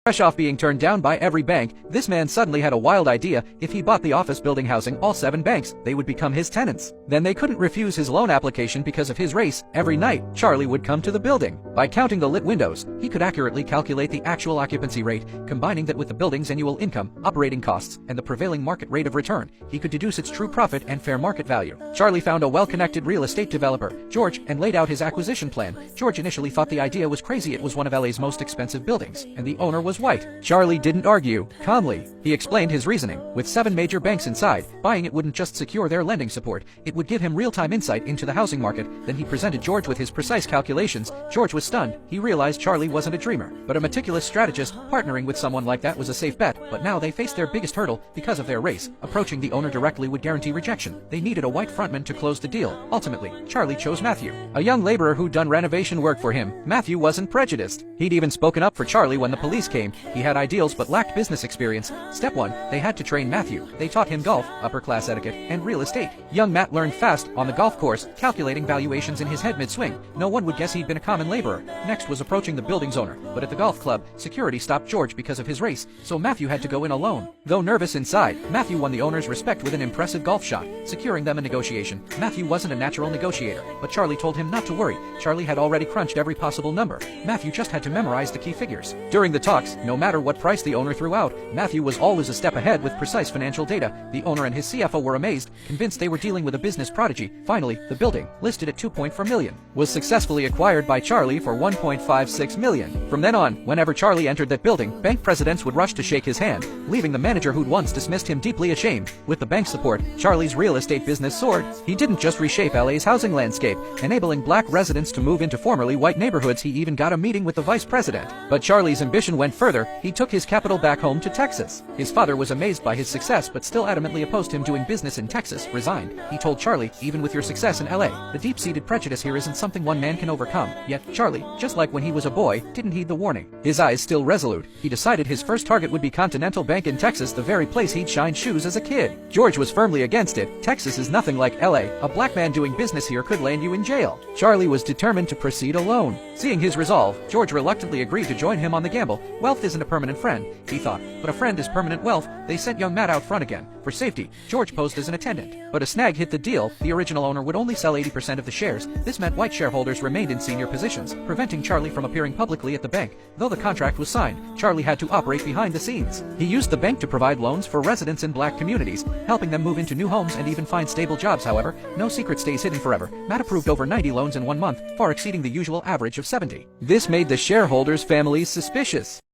Fresh off being turned down by every bank, this man suddenly had a wild idea. If he bought the office building housing all 7 banks, they would become his tenants. Then they couldn't refuse his loan application because of his race. Every night, Charlie would come to the building. By counting the lit windows, he could accurately calculate the actual occupancy rate. Combining that with the building's annual income, operating costs, and the prevailing market rate of return, he could deduce its true profit and fair market value. Charlie found a well-connected real estate developer, George, and laid out his acquisition plan. George initially thought the idea was crazy. It was one of LA's most expensive buildings, and the owner was white. Charlie didn't argue. Calmly, he explained his reasoning. With 7 major banks inside, buying it wouldn't just secure their lending support, it would give him real-time insight into the housing market. Then he presented George with his precise calculations. George was stunned. He realized Charlie wasn't a dreamer, but a meticulous strategist. Partnering with someone like that was a safe bet, but now they faced their biggest hurdle because of their race. Approaching the owner directly would guarantee rejection. They needed a white frontman to close the deal. Ultimately, Charlie chose Matthew, a young laborer who'd done renovation work for him. Matthew wasn't prejudiced. He'd even spoken up for Charlie when the police came. He had ideals but lacked business experience. Step 1, they had to train Matthew. They taught him golf, upper-class etiquette, and real estate. Young Matt learned fast on the golf course, calculating valuations in his head mid-swing. No one would guess he'd been a common laborer. Next was approaching the building's owner, but at the golf club, security stopped George because of his race, so Matthew had to go in alone. Though nervous inside, Matthew won the owner's respect with an impressive golf shot, securing them a negotiation. Matthew wasn't a natural negotiator, but Charlie told him not to worry. Charlie had already crunched every possible number. Matthew just had to memorize the key figures. During the talks, no matter what price the owner threw out, Matthew was always a step ahead with precise financial data. The owner and his CFO were amazed, convinced they were dealing with a business prodigy. Finally, the building, listed at $2.4 million, was successfully acquired by Charlie for $1.56 million. From then on, whenever Charlie entered that building, bank presidents would rush to shake his hand, leaving the manager who'd once dismissed him deeply ashamed. With the bank's support, Charlie's real estate business soared. He didn't just reshape LA's housing landscape, enabling black residents to move into formerly white neighborhoods. He even got a meeting with the vice president. But Charlie's ambition went further. He took his capital back home to Texas. His father was amazed by his success but still adamantly opposed him doing business in Texas. Resigned. He told Charlie, even with your success in LA, the deep-seated prejudice here isn't something one man can overcome. Yet, Charlie, just like when he was a boy, didn't heed the warning. His eyes still resolute, he decided his first target would be Continental Bank in Texas, the very place he'd shined shoes as a kid. George was firmly against it. Texas is nothing like LA. A black man doing business here could land you in jail. Charlie was determined to proceed alone. Seeing his resolve, George reluctantly agreed to join him on the gamble. Wealth isn't a permanent friend, he thought, but a friend is permanent wealth. They sent young Matt out front again. For safety, George posed as an attendant. But a snag hit the deal. The original owner would only sell 80% of the shares. This meant white shareholders remained in senior positions, preventing Charlie from appearing publicly at the bank. Though the contract was signed, Charlie had to operate behind the scenes. He used the bank to provide loans for residents in black communities, helping them move into new homes and even find stable jobs. However, no secret stays hidden forever. Matt approved over 90 loans in 1 month, far exceeding the usual average of 70. This made the shareholders' families suspicious.